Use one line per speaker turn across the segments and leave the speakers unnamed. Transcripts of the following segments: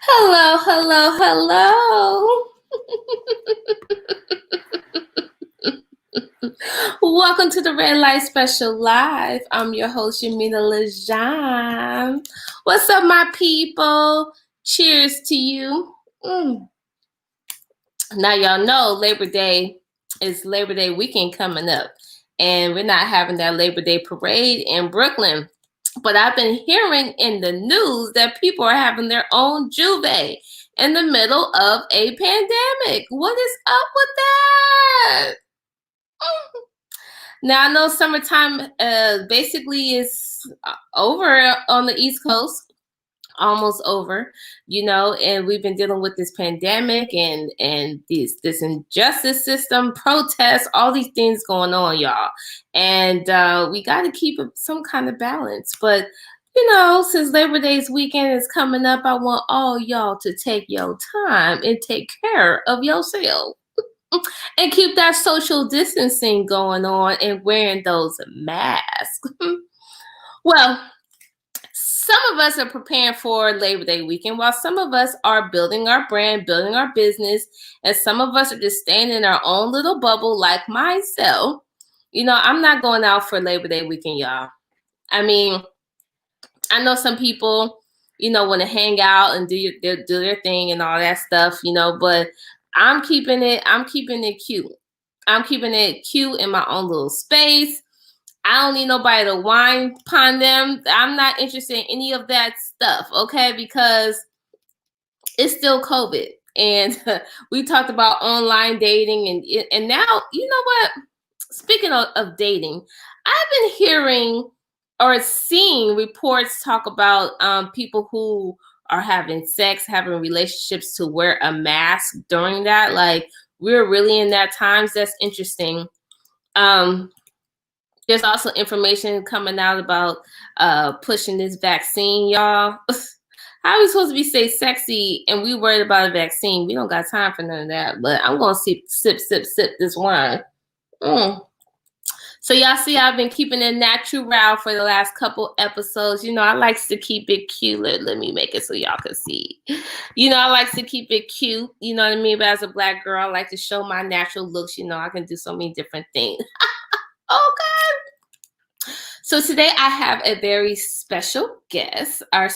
Hello, hello, hello. Welcome to the Red Light Special Live. I'm your host, Yaminah Legohn. What's up, my people? Cheers to you. Now, y'all know Labor Day is Labor Day weekend coming up, and we're not having that Labor Day parade in Brooklyn. But I've been hearing in the news that people are having their own juve in the middle of a pandemic. What is up with that? Now I know summertime basically is over on the East Coast, almost over, and we've been dealing with this pandemic and this injustice system, protests, all these things going on, y'all. And we got to keep some kind of balance. But since Labor Day's weekend is coming up, I want all y'all to take your time and take care of yourself and keep that social distancing going on and wearing those masks. Well, some of us are preparing for Labor Day weekend, while some of us are building our brand, building our business, and some of us are just staying in our own little bubble, like myself. I'm not going out for Labor Day weekend, y'all. I mean, I know some people, want to hang out and do their thing and all that stuff, but I'm keeping it cute. I'm keeping it cute in my own little space. I don't need nobody to whine upon them. I'm not interested in any of that stuff, okay? Because it's still COVID. And we talked about online dating. And now, you know what? Speaking of dating, I've been hearing or seeing reports talk about people who are having sex, having relationships to wear a mask during that. Like, we're really in that times. That's interesting. There's also information coming out about pushing this vaccine, y'all. How are we supposed to be say sexy and we worried about a vaccine? We don't got time for none of that. But I'm gonna sip this wine. So y'all see, I've been keeping it natural for the last couple episodes. I like to keep it cute. Let me make it so y'all can see. I like to keep it cute. You know what I mean? But as a Black girl, I like to show my natural looks. I can do so many different things. Okay. So today I have a very special guest. Our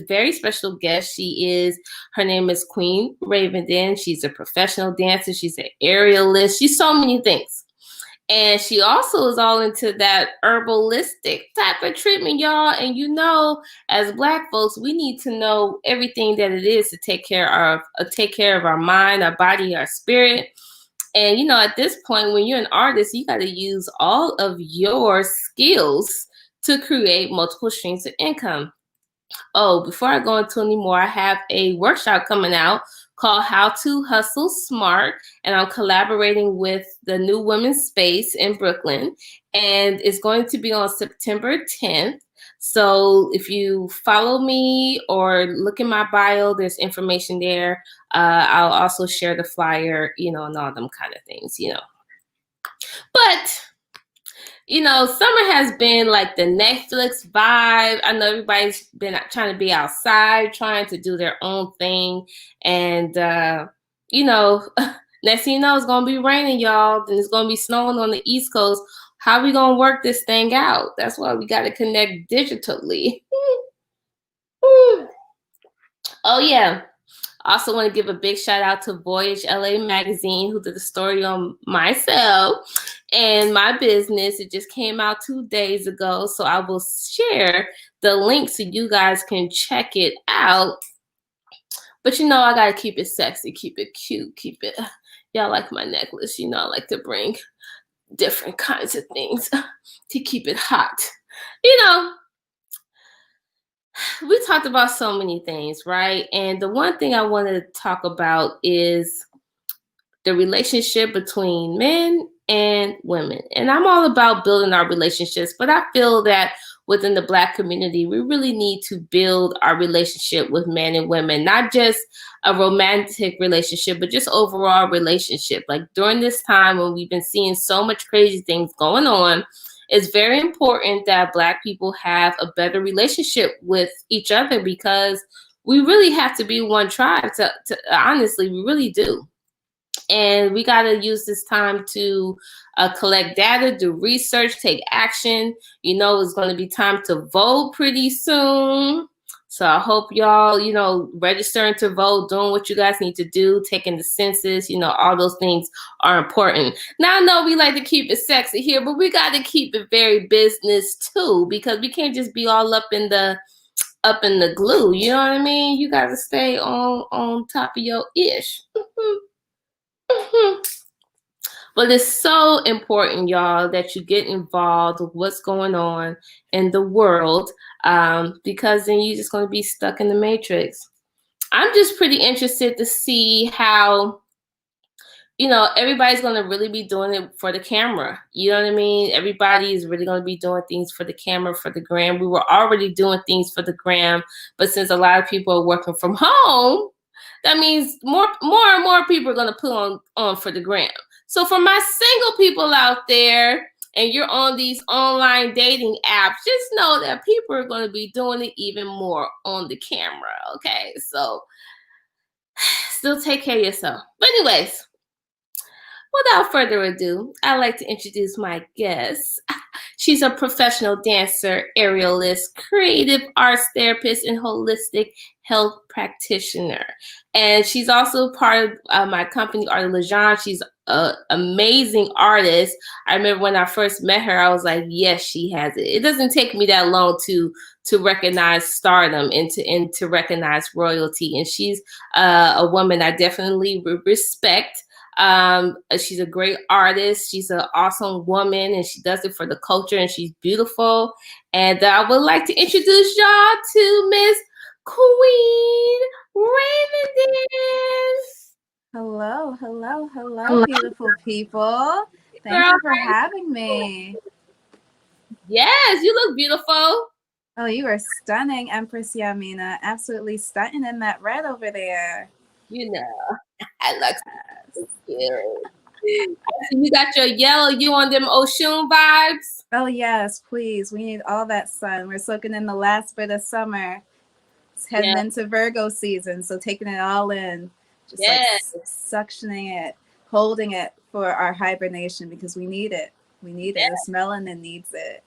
very special guest. Her name is Queen Ravenden. She's a professional dancer. She's an aerialist. She's so many things. And she also is all into that herbalistic type of treatment, y'all. And as Black folks, we need to know everything that it is to take care of our mind, our body, our spirit. And at this point, when you're an artist, you got to use all of your skills to create multiple streams of income. Oh, before I go into any more, I have a workshop coming out called How to Hustle Smart, and I'm collaborating with the New Women's Space in Brooklyn, and it's going to be on September 10th. So if you follow me or look in my bio, there's information there. I'll also share the flyer, and all them kind of things, But summer has been like the Netflix vibe. I know everybody's been trying to be outside, trying to do their own thing. And, next thing you know, it's going to be raining, y'all. Then it's going to be snowing on the East Coast. How are we going to work this thing out? That's why we got to connect digitally. Oh, yeah. I also want to give a big shout out to Voyage LA Magazine, who did a story on myself and my business. It just came out 2 days ago, so I will share the link so you guys can check it out. But I got to keep it sexy, keep it cute, keep it... Y'all like my necklace. I like to bring different kinds of things to keep it hot. We talked about so many things, right? And the one thing I want to talk about is the relationship between men and women. And I'm all about building our relationships, but I feel that within the Black community, we really need to build our relationship with men and women, not just a romantic relationship, but just overall relationship. Like during this time when we've been seeing so much crazy things going on, it's very important that Black people have a better relationship with each other, because we really have to be one tribe to honestly, we really do. And we got to use this time to collect data, do research, take action. You know, it's going to be time to vote pretty soon. So I hope y'all, you know, registering to vote, doing what you guys need to do, taking the census, you know, all those things are important. Now, I know we like to keep it sexy here, but we got to keep it very business too, because we can't just be all up in the glue. You know what I mean? You got to stay on top of your ish. But it's so important, y'all, that you get involved with what's going on in the world, because then you're just going to be stuck in the matrix. I'm just pretty interested to see how, you know, everybody's going to really be doing it for the camera. You know what I mean? Everybody is really going to be doing things for the camera, for the gram. We were already doing things for the gram, but since a lot of people are working from home, that means more and more people are going to put on for the gram. So for my single people out there, and you're on these online dating apps, just know that people are going to be doing it even more on the camera, okay? So still take care of yourself. But anyways, without further ado, I'd like to introduce my guest. She's a professional dancer, aerialist, creative arts therapist, and holistic health practitioner. And she's also part of my company, Legohn. She's an amazing artist. I remember when I first met her, I was like, yes, she has it. It doesn't take me that long to recognize stardom and to recognize royalty. And she's a woman I definitely respect. She's a great artist. She's an awesome woman, and she does it for the culture, and she's beautiful. And I would like to introduce y'all to Miss Queen Ravenden.
Hello, beautiful people. Thank you for having me.
Yes, you look beautiful.
Oh, you are stunning, Empress Yaminah. Absolutely stunning in that red over there.
You know, I like you. You got your yellow, you on them Oshun vibes?
Oh, yes, please. We need all that sun. We're soaking in the last bit of summer. It's heading into Virgo season, so taking it all in. Just like suctioning it, holding it for our hibernation because we need it. We need it. This melanin needs it.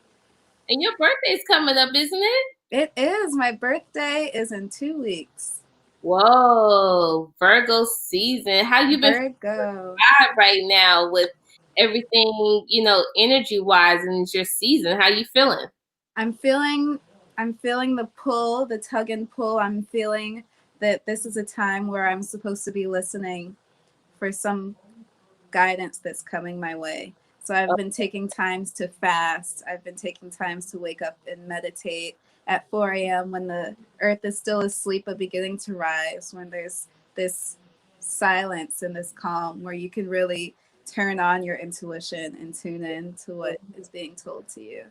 And your birthday's coming up, isn't it?
It is. My birthday is in 2 weeks.
Whoa, Virgo season. How you been
Virgo
right now with everything, you know, energy wise, and it's your season? How you feeling?
I'm feeling the pull, the tug and pull. I'm feeling that this is a time where I'm supposed to be listening for some guidance that's coming my way. So I've been taking times to fast. I've been taking times to wake up and meditate at 4 a.m. when the earth is still asleep but beginning to rise, when there's this silence and this calm where you can really turn on your intuition and tune in to what is being told to you.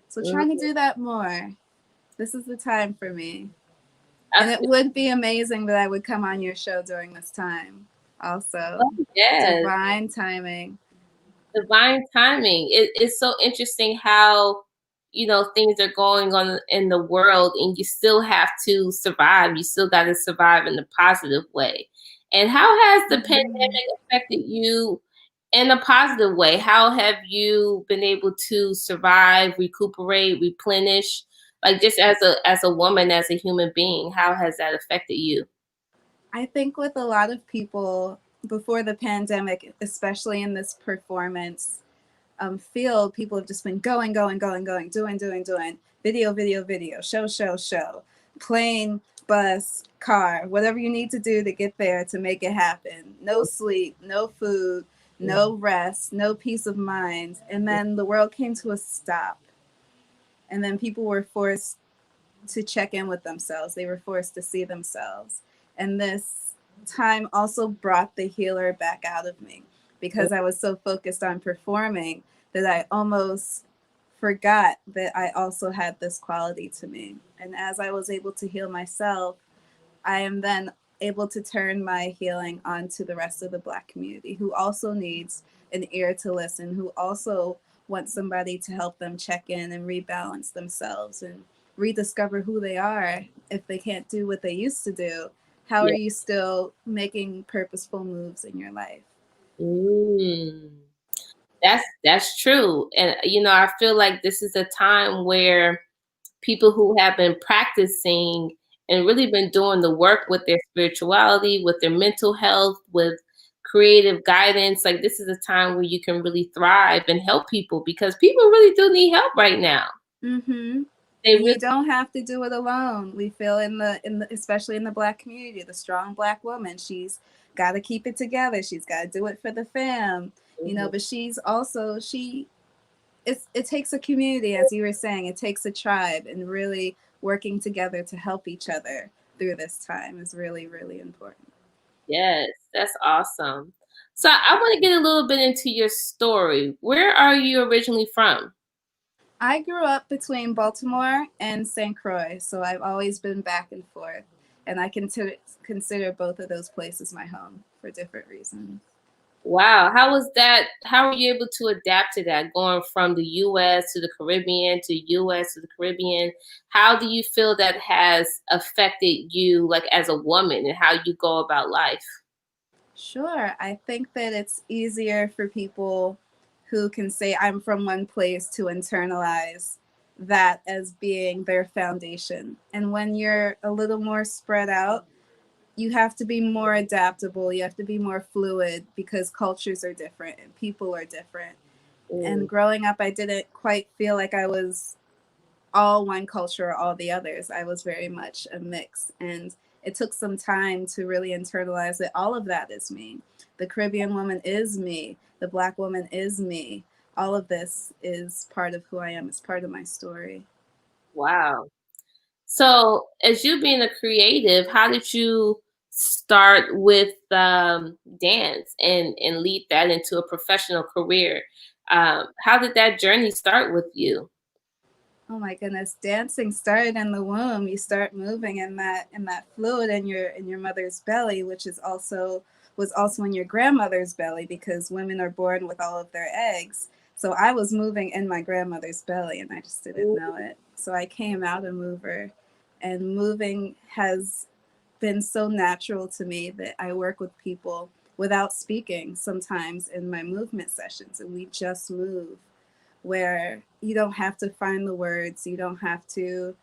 So trying to do that more. This is the time for me. And it would be amazing that I would come on your show during this time. Also, divine timing.
Divine timing. It's so interesting how, you know, things are going on in the world, and you still have to survive. You still got to survive in a positive way. And how has the pandemic affected you in a positive way? How have you been able to survive, recuperate, replenish? Like, just as a woman, as a human being, how has that affected you?
I think with a lot of people before the pandemic, especially in this performance field, people have just been going, doing, video, show, plane, bus, car, whatever you need to do to get there to make it happen. No sleep, no food, no rest, no peace of mind. And then the world came to a stop. And then people were forced to check in with themselves. They were forced to see themselves. And this time also brought the healer back out of me because I was so focused on performing that I almost forgot that I also had this quality to me. And as I was able to heal myself, I am then able to turn my healing onto the rest of the Black community who also needs an ear to listen, who also wants somebody to help them check in and rebalance themselves and rediscover who they are if they can't do what they used to do? How are
Yeah.
you still making purposeful moves in your life?
Mm. That's true. And I feel like this is a time where people who have been practicing and really been doing the work with their spirituality, with their mental health, with creative guidance, like this is a time where you can really thrive and help people because people really do need help right now.
Mm-hmm.
They
And
really
you don't have to do it alone. We feel in the especially in the Black community, the strong Black woman, she's got to keep it together. She's got to do it for the fam,
Mhm.
but she's also it takes a community, as you were saying. It takes a tribe, and really working together to help each other through this time is really, really important.
Yes, that's awesome. So I want to get a little bit into your story. Where are you originally from?
I grew up between Baltimore and St. Croix, so I've always been back and forth, and I consider both of those places my home for different reasons.
Wow, how was that? How were you able to adapt to that, going from the US to the Caribbean to US to the Caribbean? How do you feel that has affected you, like as a woman, and how you go about life?
Sure. I think that it's easier for people who can say, I'm from one place, to internalize that as being their foundation. And when you're a little more spread out, you have to be more adaptable. You have to be more fluid because cultures are different and people are different. And
Mm,
growing up, I didn't quite feel like I was all one culture or all the others. I was very much a mix. And it took some time to really internalize that all of that is me. The Caribbean woman is me. The Black woman is me. All of this is part of who I am. It's part of my story.
wow. So, as you being a creative, how did you start with dance and lead that into a professional career? How did that journey start with you?
Oh my goodness, dancing started in the womb. You start moving in that fluid in your mother's belly, which is also was also in your grandmother's belly, because women are born with all of their eggs. So I was moving in my grandmother's belly and I just didn't know it. So I came out a mover, and moving has been so natural to me that I work with people without speaking sometimes in my movement sessions, and we just move, where you don't have to find the words, you don't have to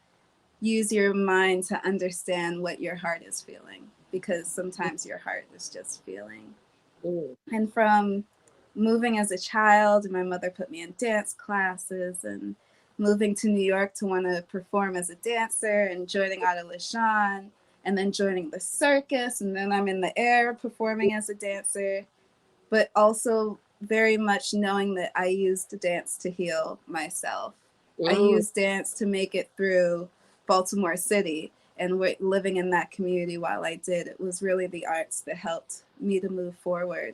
use your mind to understand what your heart is feeling, because sometimes your heart is just feeling.
Mm,
And from moving as a child, my mother put me in dance classes, and moving to New York to want to perform as a dancer and joining out of Legohn, and then joining the circus, and then I'm in the air performing as a dancer, but also very much knowing that I used dance to heal myself. I
mm,
used dance to make it through Baltimore City, and living in that community while I did. It was really the arts that helped me to move forward,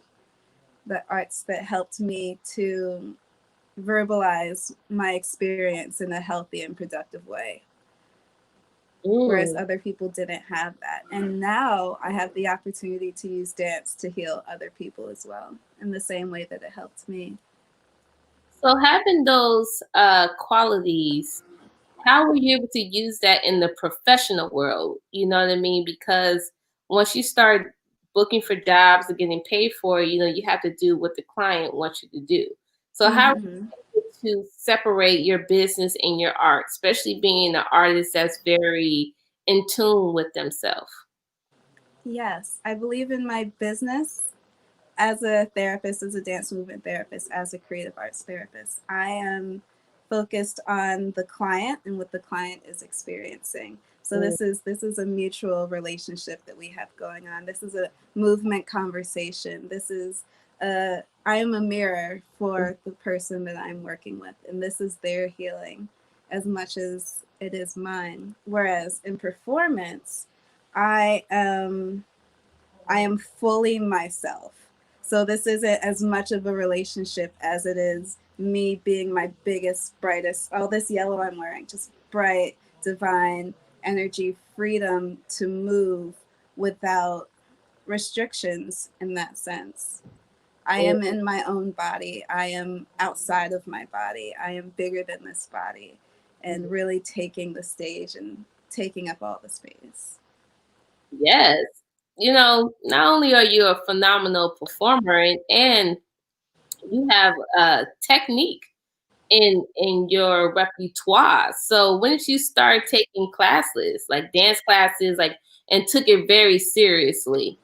the arts that helped me to verbalize my experience in a healthy and productive way, whereas
mm.
other people didn't have that. And now I have the opportunity to use dance to heal other people as well, in the same way that it helped me.
So, having those qualities, how were you able to use that in the professional world? You know what I mean? Because once you start booking for jobs and getting paid for it, you have to do what the client wants you to do. So how are
Mm-hmm.
you able to separate your business and your art, especially being an artist that's very in tune with themselves?
Yes, I believe in my business as a therapist, as a dance movement therapist, as a creative arts therapist. I am focused on the client and what the client is experiencing. So
Mm,
this is a mutual relationship that we have going on. This is a movement conversation. I am a mirror for the person that I'm working with, and this is their healing as much as it is mine. Whereas in performance, I am I am fully myself. So this isn't as much of a relationship as it is me being my biggest, brightest. All this yellow I'm wearing, just bright, divine energy, freedom to move without restrictions in that sense. I
mm,
am in my own body. I am outside of my body. I am bigger than this body. and really taking the stage and taking up all the space.
Yes. Not only are you a phenomenal performer and you have a technique in your repertoire. So when did you start taking classes, like dance classes, like, and took it very seriously?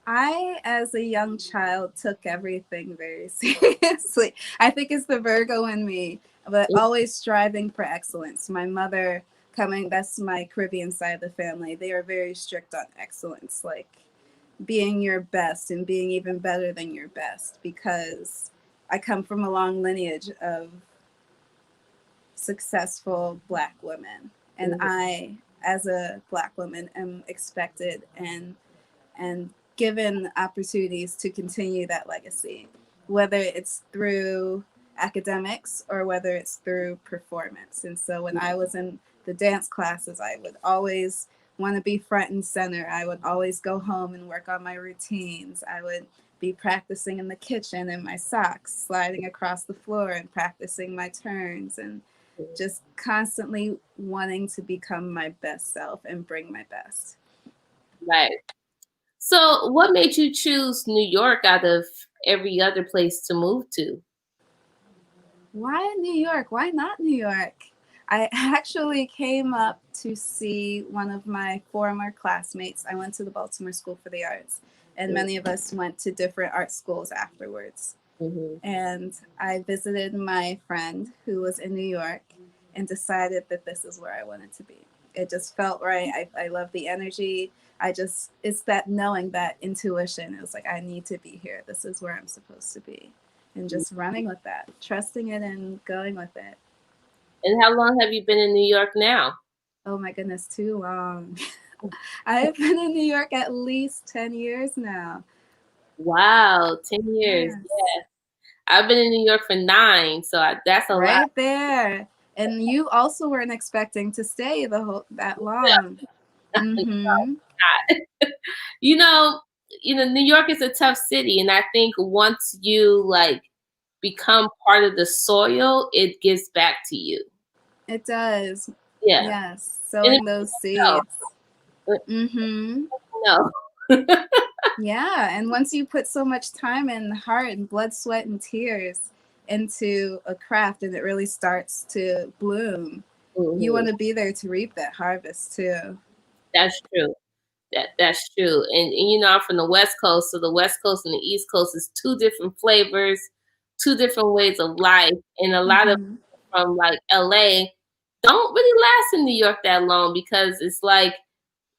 I, as a young child, took everything very seriously. I think it's the Virgo in me, but always striving for excellence. My mother, that's my Caribbean side of the family, they are very strict on excellence, like being your best and being even better than your best, because I come from a long lineage of successful Black women. And I, as a Black woman, am expected and given opportunities to continue that legacy, whether it's through academics or whether it's through performance. And so when I was in the dance classes, I would always want to be front and center. I would always go home and work on my routines. I would be practicing in the kitchen in my socks, sliding across the floor and practicing my turns, and just constantly wanting to become my best self and bring my best.
Right. So what made you choose New York out of every other place to move to?
Why New York? Why not New York? I actually came up to see one of my former classmates. I went to the Baltimore School for the Arts, and many of us went to different art schools afterwards.
Mm-hmm.
And I visited my friend who was in New York and decided that this is where I wanted to be. It just felt right. I love the energy. It's that knowing, that intuition. It was like, I need to be here. This is where I'm supposed to be. And just running with that, trusting it and going with it.
And how long have you been in New York now?
Oh my goodness, too long. I've been in New York at least 10 years now.
Wow, 10 years.
Yes.
Yeah. I've been in New York for 9, so that's a lot.
Right there. And you also weren't expecting to stay that long. Mm-hmm.
You know, New York is a tough city, and I think once you like become part of the soil, it gives back to you.
It does.
Yeah.
Yes.
And it
Sowing those
no,
seeds. Mm-hmm.
no.
Yeah. And once you put so much time and heart and blood, sweat, and tears into a craft and it really starts to bloom, you want to be there to reap that harvest too.
That's true. That's true. And I'm from the West Coast, so the West Coast and the East Coast is two different flavors, two different ways of life. And a lot of
Mm-hmm.
people from like LA don't really last in New York that long because it's like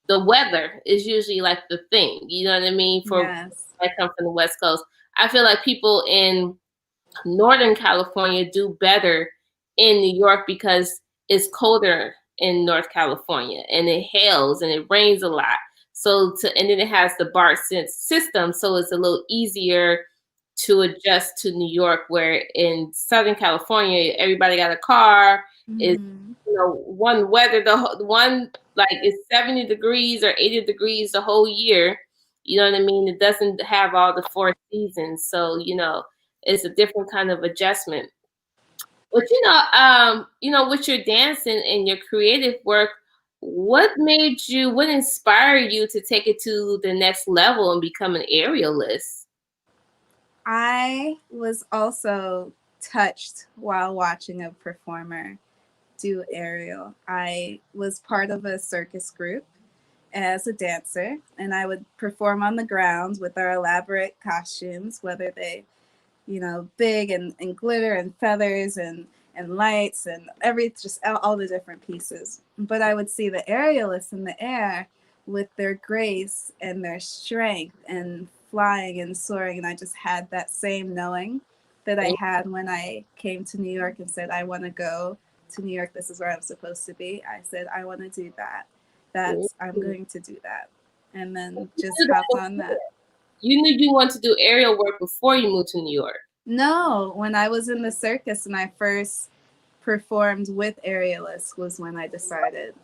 the weather is usually like the thing. You know what I mean? For
Yes.
I come from the West Coast. I feel like people in Northern California do better in New York because it's colder in North California and it hails and it rains a lot. And then it has the BART system, so it's a little easier to adjust to New York, where in Southern California, everybody got a car. Is
Mm-hmm.
one weather, one like it's 70 degrees or 80 degrees the whole year. You know what I mean? It doesn't have all the 4 seasons, so it's a different kind of adjustment. But with your dancing and your creative work, what inspired you to take it to the next level and become an aerialist?
I was also touched while watching a performer do aerial. I was part of a circus group as a dancer, and I would perform on the ground with our elaborate costumes, whether they, big and glitter and feathers and lights and just all the different pieces. But I would see the aerialists in the air with their grace and their strength and flying and soaring, and I just had that same knowing that I had when I came to New York and said, I want to go to New York. This is where I'm supposed to be. I said, I want to do that. I'm going to do that. And then just hopped on that.
You knew you wanted to do aerial work before you moved to New York.
No, when I was in the circus and I first performed with Aerialist was when I decided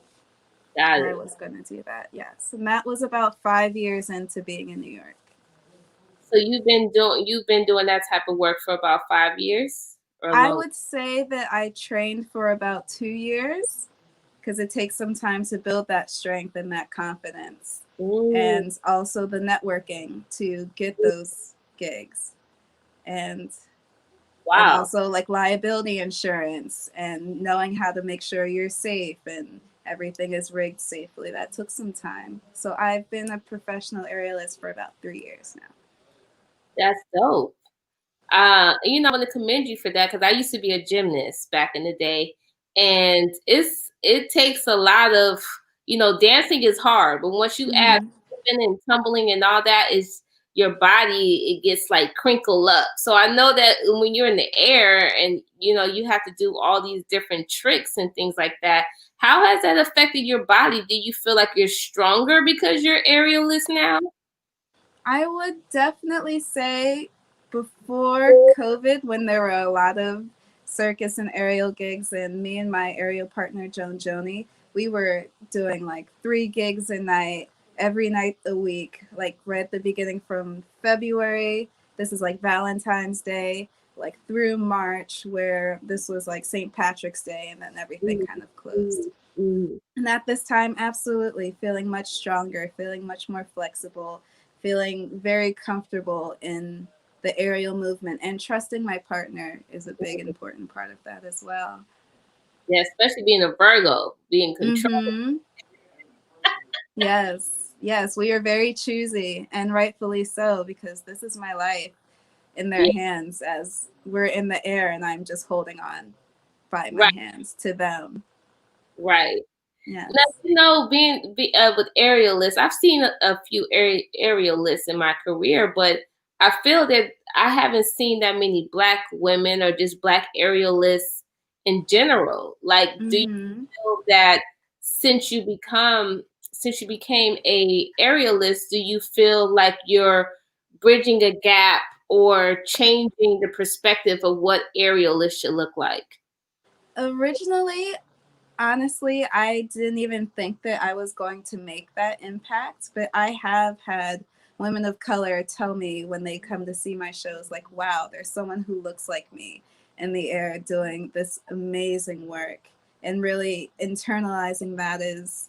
I was going to do that. Yes. And that was about 5 years into being in New York.
So you've been doing that type of work for about 5 years? or
I
long?
would say that I trained for about 2 years because it takes some time to build that strength and that confidence,
Mm,
and also the networking to get those gigs, and
wow.
also like liability insurance and knowing how to make sure you're safe and everything is rigged safely. That took some time. So I've been a professional aerialist for about 3 years now.
That's dope. I want to commend you for that because I used to be a gymnast back in the day, and it takes a lot of dancing is hard, but once you add
Mm-hmm.
flipping and tumbling and all that, is your body it gets like crinkle up. So I know that when you're in the air and you have to do all these different tricks and things like that. How has that affected your body? Do you feel like you're stronger because you're aerialist now?
I would definitely say before COVID, when there were a lot of circus and aerial gigs, and me and my aerial partner, Joan Joni, we were doing like 3 gigs a night, every night a week, like right at the beginning from February. This is like Valentine's Day, like through March, where this was like St. Patrick's Day, and then everything
Mm,
kind of closed.
mm, mm,
And at this time, absolutely feeling much stronger, feeling much more flexible, feeling very comfortable in the aerial movement, and trusting my partner is a big
mm.
important part of that as well.
Yeah, especially being a Virgo, being control.
Mm-hmm. Yes, yes, we are very choosy, and rightfully so, because this is my life in their
Yeah,
hands as we're in the air and I'm just holding on by my
right,
hands to them.
right. Now,
Yes.
with aerialists, I've seen a few aerialists in my career, but I feel that I haven't seen that many Black women or just Black aerialists in general. Like, do you
Mm-hmm.
feel that since you became a aerialist, do you feel like you're bridging a gap or changing the perspective of what aerialists should look like?
Originally, honestly, I didn't even think that I was going to make that impact, but I have had women of color tell me when they come to see my shows, like, wow, there's someone who looks like me in the air doing this amazing work. And really internalizing that is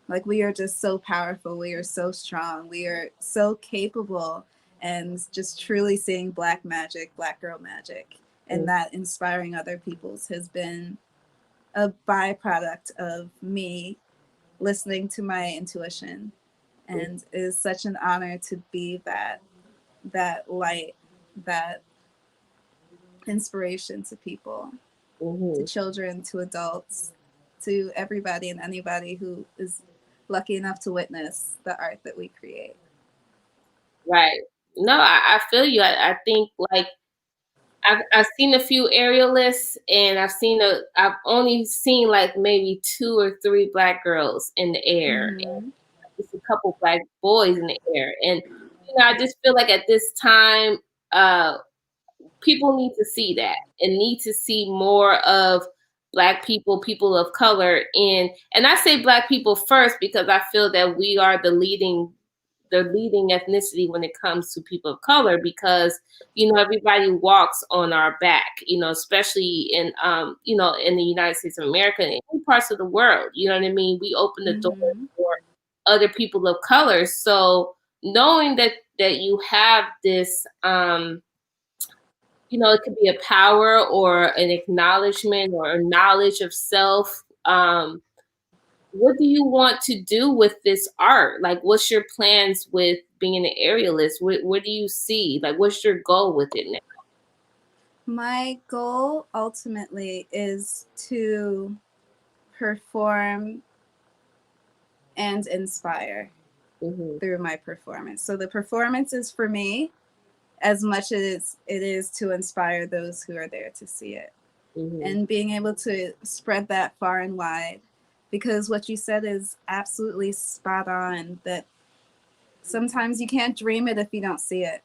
like, we are just so powerful, we are so strong, we are so capable, and just truly seeing Black magic, Black girl magic, and that inspiring other people's has been a byproduct of me listening to my intuition, and it is such an honor to be that light, that inspiration to people, to
Mm-hmm.
children, to adults, to everybody and anybody who is lucky enough to witness the art that we create.
Right. No, I feel you. I think like I've seen a few aerialists and I've only seen like maybe 2 or 3 Black girls in the air and
Mm-hmm.
just a couple Black boys in the air. And I just feel like at this time, uh people need to see that and need to see more of Black people, people of color in, and I say Black people first because I feel that we are the leading ethnicity when it comes to people of color because everybody walks on our back, especially in the United States of America and in parts of the world. You know what I mean? We open the door
Mm-hmm.
for other people of color. So knowing that you have this it could be a power or an acknowledgement or a knowledge of self. What do you want to do with this art? Like, what's your plans with being an aerialist? What do you see? Like, what's your goal with it now?
My goal ultimately is to perform and inspire
Hmm.
through my performance. So the performance is for me as much as it is to inspire those who are there to see it.
Hmm.
And being able to spread that far and wide, because what you said is absolutely spot on, that sometimes you can't dream it if you don't see it.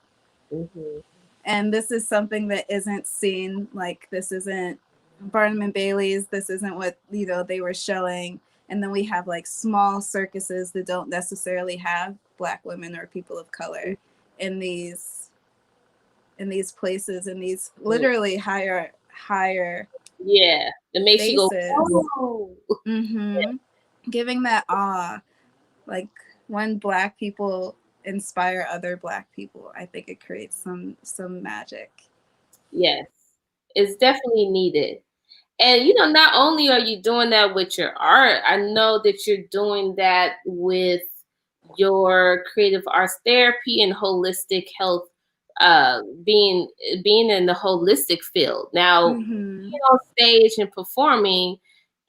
Hmm.
And this is something that isn't seen, like this isn't Barnum and Bailey's, this isn't what they were showing. And then we have like small circuses that don't necessarily have Black women or people of color in these places, in these literally higher
Yeah, it makes you go,
spaces.
oh.
Mm-hmm. Giving that awe, like when Black people inspire other Black people, I think it creates some magic.
Yes, it's definitely needed. And not only are you doing that with your art, I know that you're doing that with your creative arts therapy and holistic health, being in the holistic field. Now,
Mm-hmm.
being on stage and performing,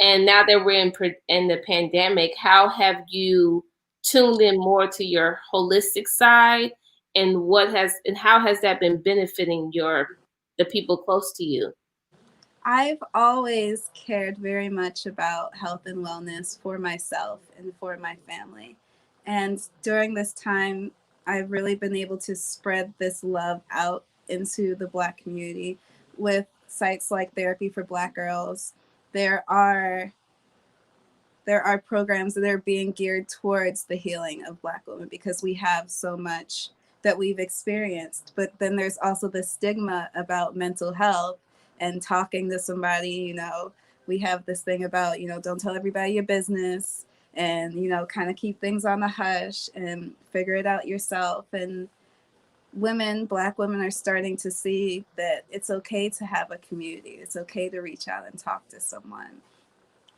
and now that we're in the pandemic, how have you tuned in more to your holistic side, and how has that been benefiting the people close to you?
I've always cared very much about health and wellness for myself and for my family. And during this time, I've really been able to spread this love out into the Black community with sites like Therapy for Black Girls. There are there are programs that are being geared towards the healing of Black women because we have so much that we've experienced. But then there's also the stigma about mental health and talking to somebody. We have this thing about, don't tell everybody your business, and, kind of keep things on the hush and figure it out yourself. And Black women are starting to see that it's okay to have a community. It's okay to reach out and talk to someone.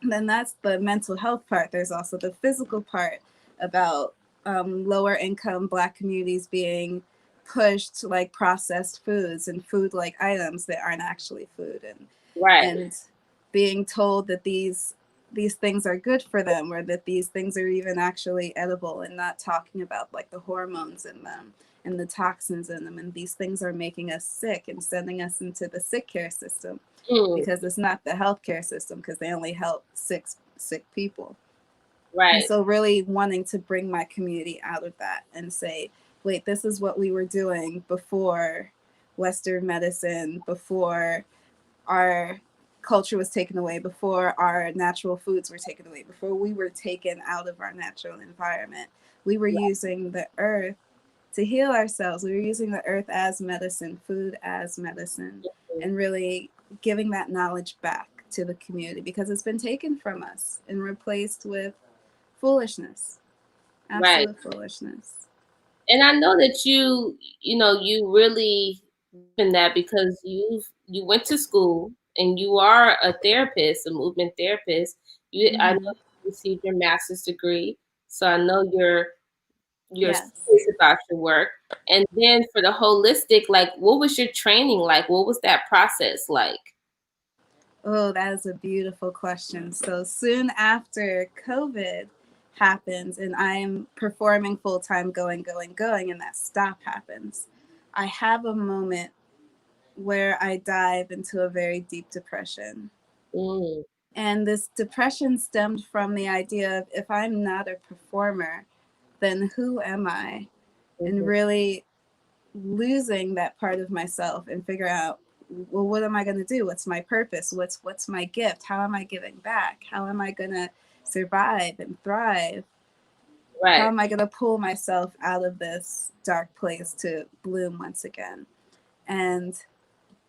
Then that's the mental health part. There's also the physical part about lower income Black communities being pushed like processed foods and food like items that aren't actually food,
Right.
and being told that these things are good for them, or that these things are even actually edible, and not talking about like the hormones in them and the toxins in them, and these things are making us sick and sending us into the sick care system,
Mm,
because it's not the healthcare system, because they only help sick people. And
right.
so really wanting to bring my community out of that and say, wait, this is what we were doing before Western medicine, before our culture was taken away, before our natural foods were taken away, before we were taken out of our natural environment. We were using the earth to heal ourselves. We were using the earth as medicine, food as medicine, and really giving that knowledge back to the community, because it's been taken from us and replaced with foolishness,
Right.
absolute foolishness.
And I know that you really in that because you went to school and you are a therapist, a movement therapist. I know
Mm-hmm.
you received your master's degree, so I know you're
Yes.
serious about your work. And then for the holistic, like, what was your training like? What was that process like?
Oh, that is a beautiful question. So soon after COVID happens and I'm performing full time, going, and that stop happens, I have a moment where I dive into a very deep depression.
Mm,
And this depression stemmed from the idea of, if I'm not a performer, then who am I? And
mhm.
really losing that part of myself and figure out, well, what am I going to do? What's my purpose? What's my gift? How am I giving back? How am I going to survive and thrive? How
Right.
am I going to pull myself out of this dark place to bloom once again? And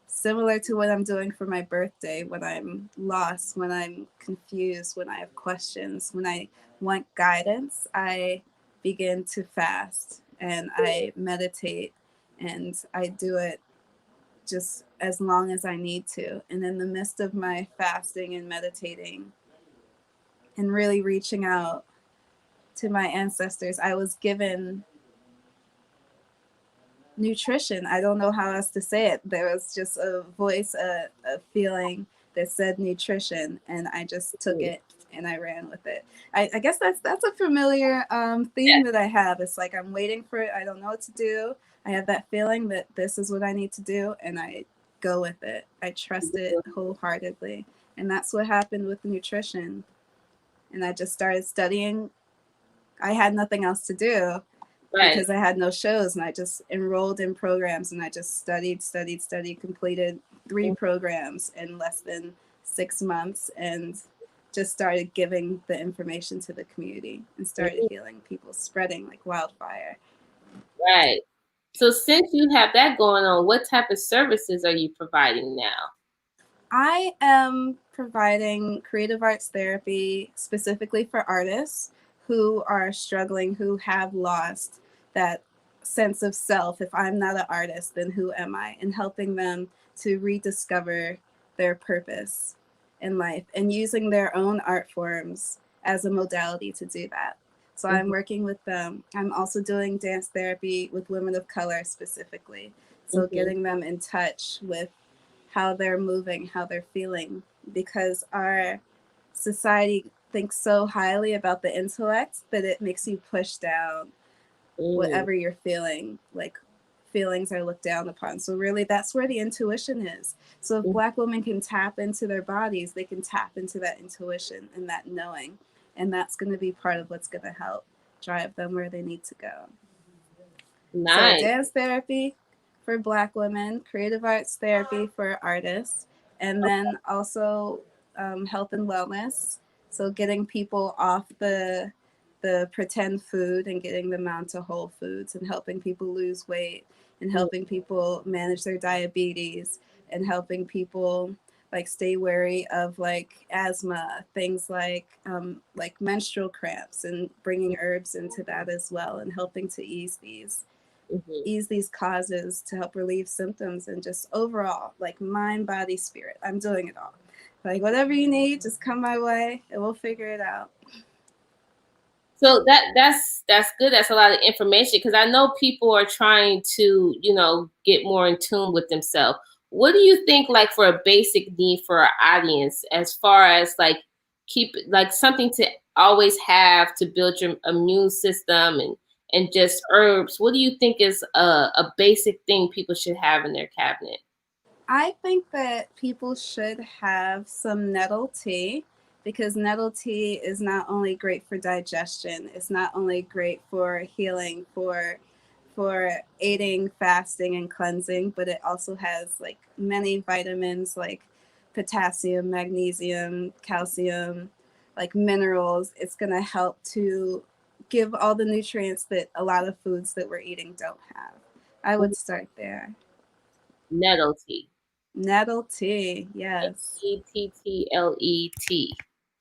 similar to what I'm doing for my birthday, when I'm lost, when I'm confused, when I have questions, when I want guidance, I begin to fast and I meditate, and I do it just as long as I need to. And in the midst of my fasting and meditating and really reaching out to my ancestors, I was given nutrition. I don't know how else to say it. There was just a voice, a feeling that said nutrition, and I just took
Mm,
it and I ran with it. I guess that's a familiar
yeah.
theme that I have. It's like I'm waiting for it. I don't know what to do. I have that feeling that this is what I need to do, and I go with it. I trust it wholeheartedly, and that's what happened with nutrition. And I just started studying. I had nothing else to do
Right.
because I had no shows, and I just enrolled in programs, and I just studied, completed 3 programs in less than 6 months, and just started giving the information to the community and started
Mhm.
healing people, spreading like wildfire.
Right. So since you have that going on, what type of services are you providing now?
I am providing creative arts therapy specifically for artists who are struggling, who have lost that sense of self. If I'm not an artist, then who am I? And helping them to rediscover their purpose in life and using their own art forms as a modality to do that. So I'm
Mhm,
working with them. I'm also doing dance therapy with women of color specifically. So
mhm,
getting them in touch with how they're moving, how they're feeling, because our society thinks so highly about the intellect that it makes you push down
mm,
whatever you're feeling. Like feelings are looked down upon. So really that's where the intuition is. So if
mm.
Black women can tap into their bodies, they can tap into that intuition and that knowing. And that's going to be part of what's going to help drive them where they need to go. So,
Nice.
dance therapy for Black women, creative arts therapy for artists, and then also health and wellness. So, getting people off the pretend food and getting them onto whole foods, and helping people lose weight, and
Mm,
helping people manage their diabetes, and helping people like stay wary of like asthma, things like menstrual cramps, and bringing herbs into that as well, and helping to
mhm.
ease these causes to help relieve symptoms, and just overall like mind, body, spirit. I'm doing it all. Like whatever you need, just come my way and we'll figure it out.
So that's good. That's a lot of information because I know people are trying to, get more in tune with themselves. What do you think, like, for a basic need for our audience, as far as like keep like something to always have to build your immune system and just herbs? What do you think is a basic thing people should have in their cabinet?
I think that people should have some nettle tea, because nettle tea is not only great for digestion, it's not only great for healing, for aiding fasting and cleansing, but it also has like many vitamins like potassium, magnesium, calcium, like minerals. It's going to help to give all the nutrients that a lot of foods that we're eating don't have. I would start there.
Nettle tea.
Nettle tea, yes.
Nettle.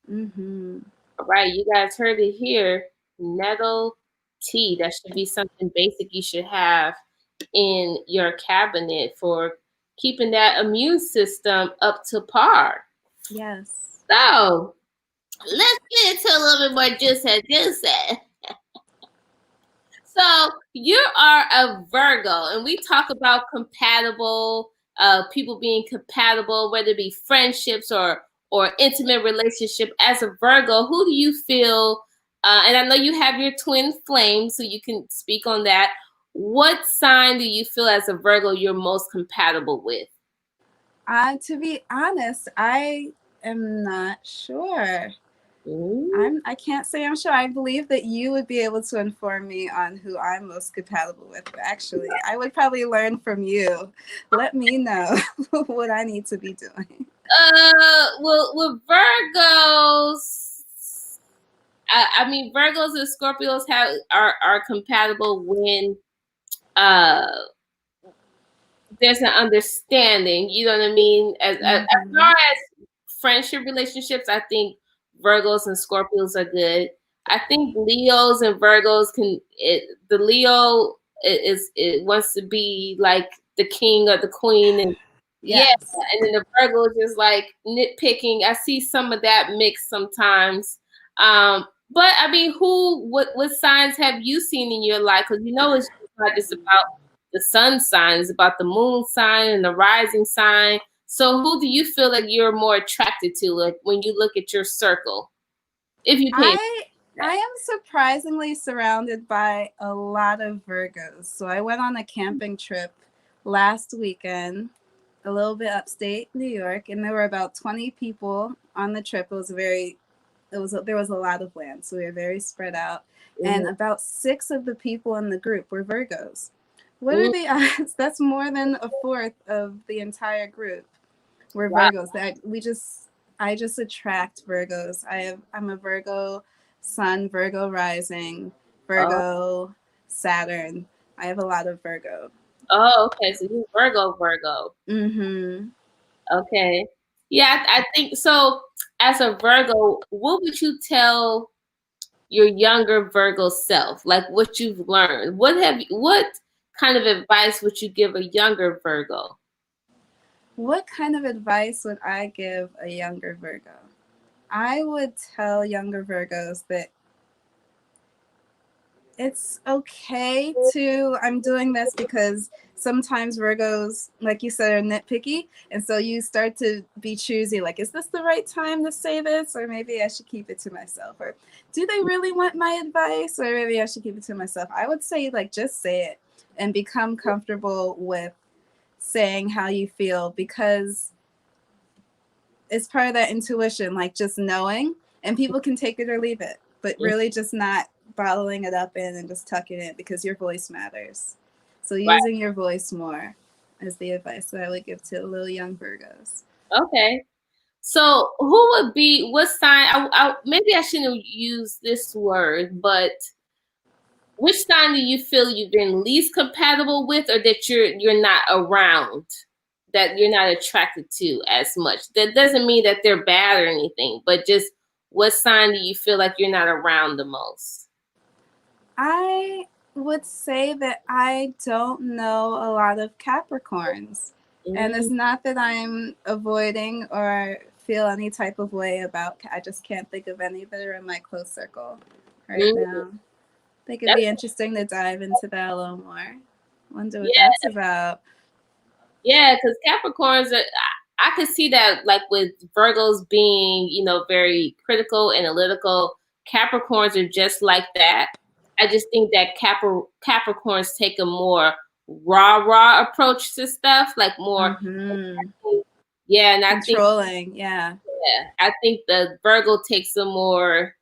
Mm-hmm.
All right, you guys heard it here. Nettle tea. That should be something basic you should have in your cabinet for keeping that immune system up to par.
Yes.
So let's get into a little bit more juicy. So you are a Virgo, and we talk about compatible people being compatible, whether it be friendships or intimate relationship. As a Virgo, who do you feel? And I know you have your twin flame, so you can speak on that. What sign do you feel as a Virgo you're most compatible with?
To be honest, I am not sure.
Ooh.
I can't say I'm sure. I believe that you would be able to inform me on who I'm most compatible with. Actually, I would probably learn from you. Let me know what I need to be doing.
Well, with Virgos, I mean Virgos and Scorpios are compatible when uh there's an understanding. You know what I mean? As
Mm-hmm.
far as friendship relationships, I think Virgos and Scorpios are good. I think Leos and Virgos the Leo it wants to be like the king or the queen, and yeah,
Yes.
and then the Virgo is just like nitpicking. I see some of that mix sometimes. But I mean, what signs have you seen in your life? Because it's not just about the sun sign, it's about the moon sign and the rising sign. So who do you feel like you're more attracted to, like when you look at your circle? If you pay
I
that.
I am surprisingly surrounded by a lot of Virgos. So I went on a camping trip last weekend, a little bit upstate New York, and there were about 20 people on the trip. There was a lot of land, so we were very spread out. And
Mhm.
about 6 of the people in the group were Virgos. What are
Mm,
the odds? That's more than a fourth of the entire group were
wow.
Virgos. I just attract Virgos. I'm a Virgo sun, Virgo rising,
Oh,
Virgo Saturn. I have a lot of Virgo.
oh, okay. So you Virgo.
Mm-hmm.
Okay. Yeah, I think so. As a Virgo, what would you tell your younger Virgo self? Like what you've learned. What kind of advice would you give a younger Virgo?
What kind of advice would I give a younger Virgo? I would tell younger Virgos that it's okay to, I'm doing this because sometimes Virgos, like you said, are nitpicky. And so you start to be choosy, like, is this the right time to say this? Or maybe I should keep it to myself. Or do they really want my advice? Or maybe I should keep it to myself. I would say, like, just say it and become comfortable with saying how you feel, because it's part of that intuition, like just knowing, and people can take it or leave it, but really just not bottling it up in and just tucking it, because your voice matters. So
Right.
using your voice more is the advice that I would give to little young Virgos.
Okay. So who would be what sign? Maybe I shouldn't use this word, but which sign do you feel you've been least compatible with, or that you're not around, that you're not attracted to as much? That doesn't mean that they're bad or anything, but just what sign do you feel like you're not around the most?
I would say that I don't know a lot of Capricorns. And
Mm,
it's not that I'm avoiding or feel any type of way about, I just can't think of any that are in my close circle right
mm.
now. I think it'd
That's
be interesting to dive into that a little more. Wonder what
yeah,
that's about.
yeah, because Capricorns are. I could see that, like with Virgos being, very critical, analytical. Capricorns are just like that. I just think that Capricorns take a more raw approach to stuff, like more.
Mm-hmm.
Yeah, and
Controlling, yeah.
I think the Virgo takes a more.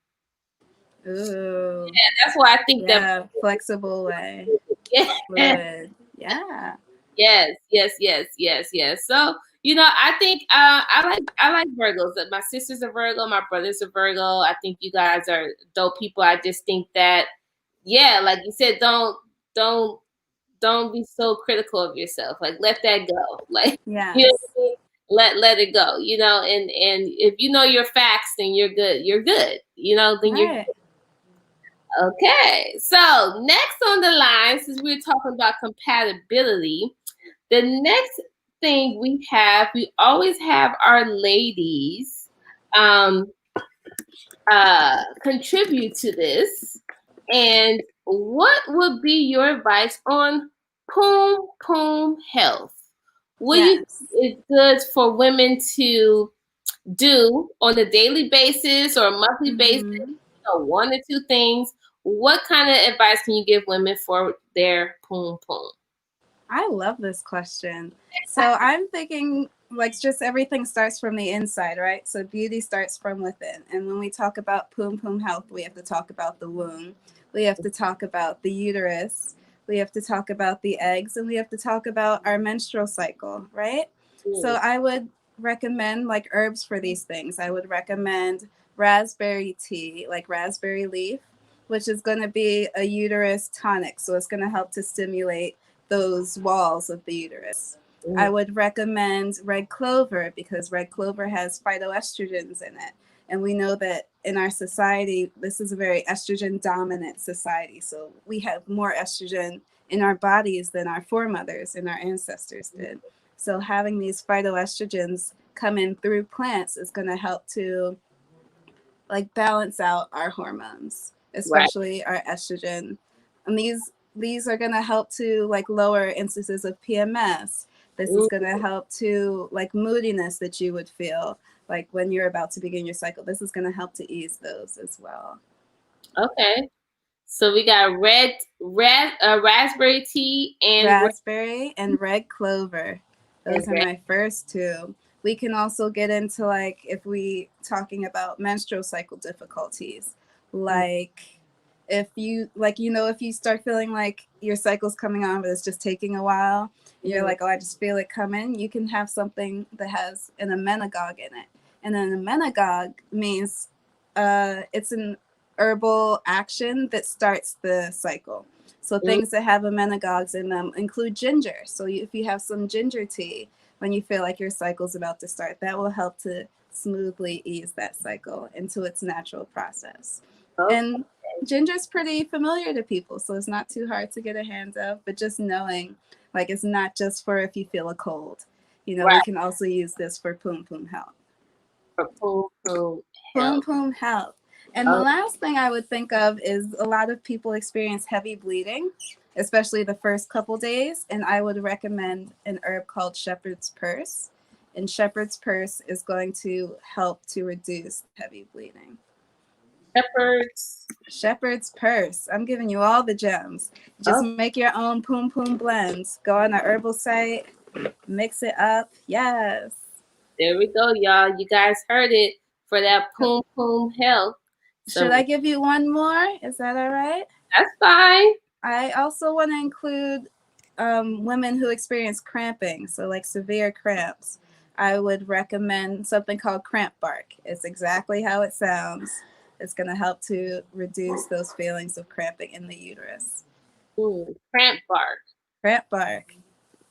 Ooh,
That's why I think that.
yeah. Flexible way.
Yeah.
Fluid. Yeah.
Yes, yes, yes, yes, yes. So, I think I like Virgos. My sister's a Virgo, my brother's a Virgo. I think you guys are dope people. I just think that, yeah, like you said, don't don't be so critical of yourself. Like let that go. Like you know
Yes.
what I mean? Let it go. And if you know your facts, then you're good. You're good. Then you're
Right.
okay. So next on the line, since we're talking about compatibility. The next thing we always have our ladies um, contribute to this. And what would be your advice on poom health? What do you
Yes.
think is good for women to do on a daily basis or a monthly basis?
Mm-hmm.
One or two things. What kind of advice can you give women for their poom?
I love this question. So I'm thinking, like, just everything starts from the inside, right? So beauty starts from within. And when we talk about poom health, we have to talk about the womb. We have to talk about the uterus. We have to talk about the eggs, and we have to talk about our menstrual cycle, right? So I would recommend like herbs for these things. I would recommend raspberry tea, like raspberry leaf, which is going to be a uterus tonic. So it's going to help to stimulate those walls of the uterus. I would recommend red clover, because red clover has phytoestrogens in it. And we know that in our society, this is a very estrogen dominant society. So we have more estrogen in our bodies than our foremothers and our ancestors did. So having these phytoestrogens come in through plants is going to help to like balance out our hormones,
Right.
especially our estrogen. And these are going to help to like lower instances of PMS. This is
Mm,
going to help to like moodiness that you would feel like when you're about to begin your cycle. This is going to help to ease those as well.
okay. So we got raspberry tea and
Raspberry and red clover. Those are
red.
my first two. We can also get into like if we talking about menstrual cycle difficulties, like if you like if you start feeling like your cycle's coming on but it's just taking a while, you're
Mm,
like, oh, I just feel it coming, you can have something that has an emmenagogue in it. And then emmenagogue means it's an herbal action that starts the cycle. So
mm,
things that have emmenagogues in them include ginger. So if you have some ginger tea, when you feel like your cycle's about to start. That will help to smoothly ease that cycle into its natural process.
Okay.
And ginger's pretty familiar to people, so it's not too hard to get a hand of, but just knowing like it's not just for if you feel a cold. You know, we
Right.
can also use this for poom poom health.
For poom
Poom
health.
poom health. And the last thing I would think of is a lot of people experience heavy bleeding, especially the first couple days. And I would recommend an herb called shepherd's purse. And shepherd's purse is going to help to reduce heavy bleeding. Shepherd's purse. I'm giving you all the gems. Just make your own poom poom blends. Go on a herbal site, mix it up. Yes.
There we go, y'all. You guys heard it for that poom poom health.
Should I give you one more? Is that all right?
That's fine.
I also want to include women who experience cramping, so like severe cramps. I would recommend something called cramp bark. It's exactly how it sounds. It's going to help to reduce those feelings of cramping in the uterus.
Cramp bark.
Cramp bark.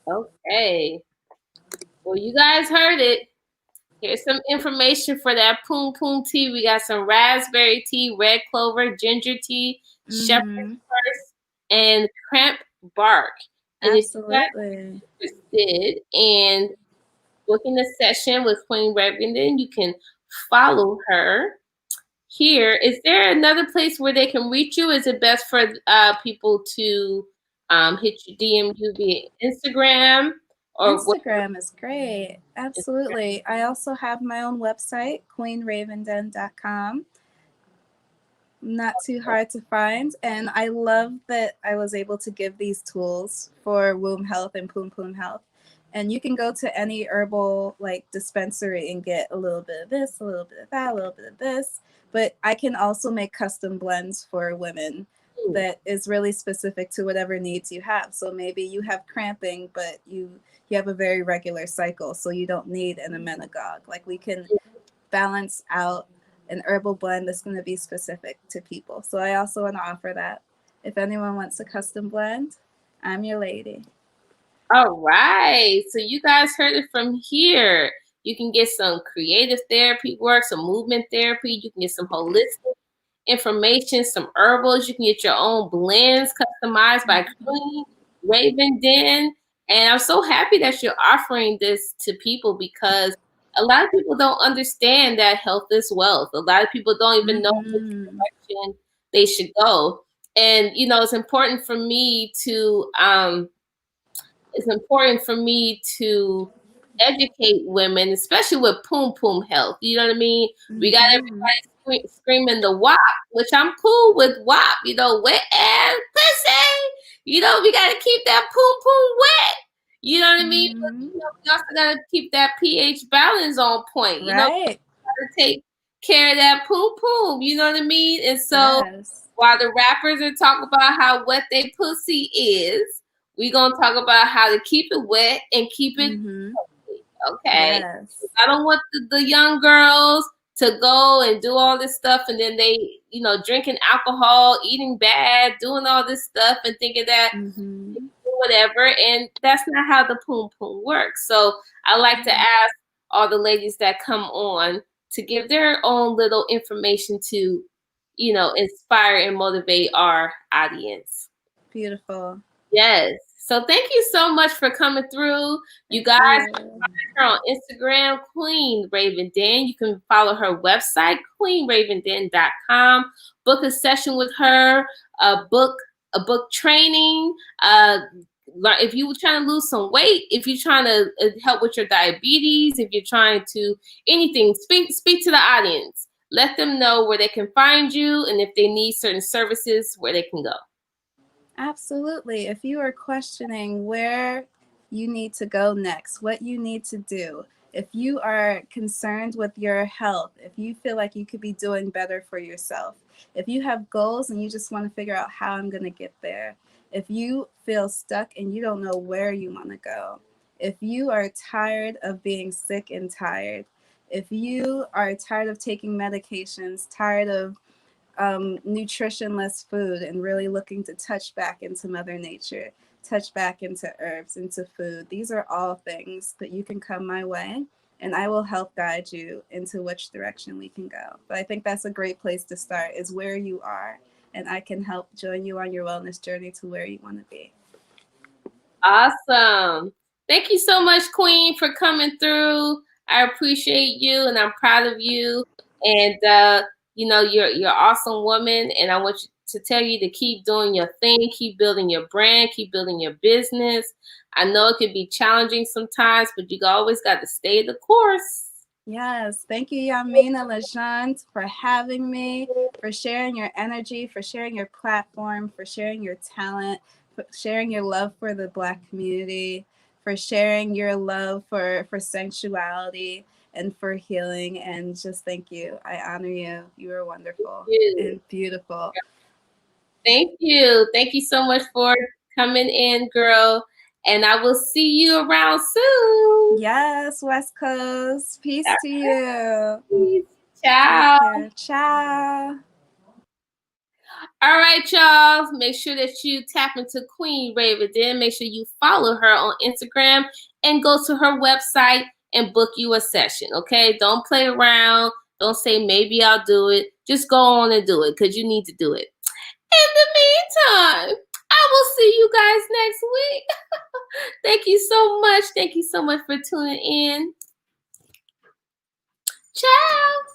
Okay. Well, you guys heard it. Here's some information for that poom poom tea. We got some raspberry tea, red clover, ginger tea, shepherd's purse, and cramp bark. And
Absolutely.
if you're interested in booking a session with Queen Ravenden, you can follow her here. Is there another place where they can reach you? Is it best for people to hit you, DM you via Instagram? Or
Instagram is great. Absolutely. I also have my own website, queenravenden.com. Not too hard to find. And I love that I was able to give these tools for womb health and poom poom health. And you can go to any herbal like dispensary and get a little bit of this, a little bit of that, a little bit of this. But I can also make custom blends for women that is really specific to whatever needs you have. So maybe you have cramping, but you have a very regular cycle, so you don't need an emmenagogue. Like we can balance out an herbal blend that's going to be specific to people. So I also want to offer that. If anyone wants a custom blend, I'm your lady.
All right. So you guys heard it from here. You can get some creative therapy work, some movement therapy. You can get some holistic information, some herbals. You can get your own blends customized by Queen Ravenden. And I'm so happy that you're offering this to people because a lot of people don't understand that health is wealth. A lot of people don't even know which direction they should go. And, you know, it's important for me to educate women, especially with poom poom health. You know what I mean? We got everybody screaming the WAP, which I'm cool with WAP. You know, wet ass pussy. You know, we got to keep that poom poom wet. You know what I mean? But, you know, we also got to keep that pH balance on point. You know, we got to take care of that poom poom. You know what I mean? And so while the rappers are talking about how wet they pussy is, we're going to talk about how to keep it wet and keep it healthy, okay?
Yes.
I don't want the young girls to go and do all this stuff and then they, you know, drinking alcohol, eating bad, doing all this stuff and thinking that whatever. And that's not how the poom poom works. So I like to ask all the ladies that come on to give their own little information to, you know, inspire and motivate our audience.
Beautiful.
Yes. So thank you so much for coming through. You guys can find her on Instagram, Queen Ravenden. You can follow her website, queenravenden.com. Book a session with her, a book training. If you're trying to lose some weight, if you're trying to help with your diabetes, if you're trying to anything, speak to the audience. Let them know where they can find you and if they need certain services, where they can go.
Absolutely. If you are questioning where you need to go next, what you need to do, if you are concerned with your health, if you feel like you could be doing better for yourself, if you have goals and you just want to figure out how I'm going to get there, if you feel stuck and you don't know where you want to go, if you are tired of being sick and tired, if you are tired of taking medications, tired of nutritionless food and really looking to touch back into Mother Nature, touch back into herbs, into food. These are all things that you can come my way, and I will help guide you into which direction we can go. But I think that's a great place to start, is where you are, and I can help join you on your wellness journey to where you want to be.
Awesome. Thank you so much, Queen, for coming through. I appreciate you, and I'm proud of you. And you're an awesome woman, and I want you to tell you to keep doing your thing, keep building your brand, keep building your business. I know it can be challenging sometimes, but you always got to stay the course.
Yes, thank you, Yaminah Lejeune, for having me, for sharing your energy, for sharing your platform, for sharing your talent, for sharing your love for the Black community, for sharing your love for sensuality and for healing. And just thank you. I honor you. You are wonderful and beautiful.
Thank you. Thank you so much for coming in, girl. And I will see you around soon.
Yes, West Coast. Peace to you.
Peace. Ciao.
Ciao.
All right, y'all. Make sure that you tap into Queen Ravenden. Make sure you follow her on Instagram and go to her website and book you a session. Okay? Don't play around. Don't say maybe I'll do it. Just go on and do it because you need to do it. In the meantime, I will see you guys next week. Thank you so much. Thank you so much for tuning in. Ciao.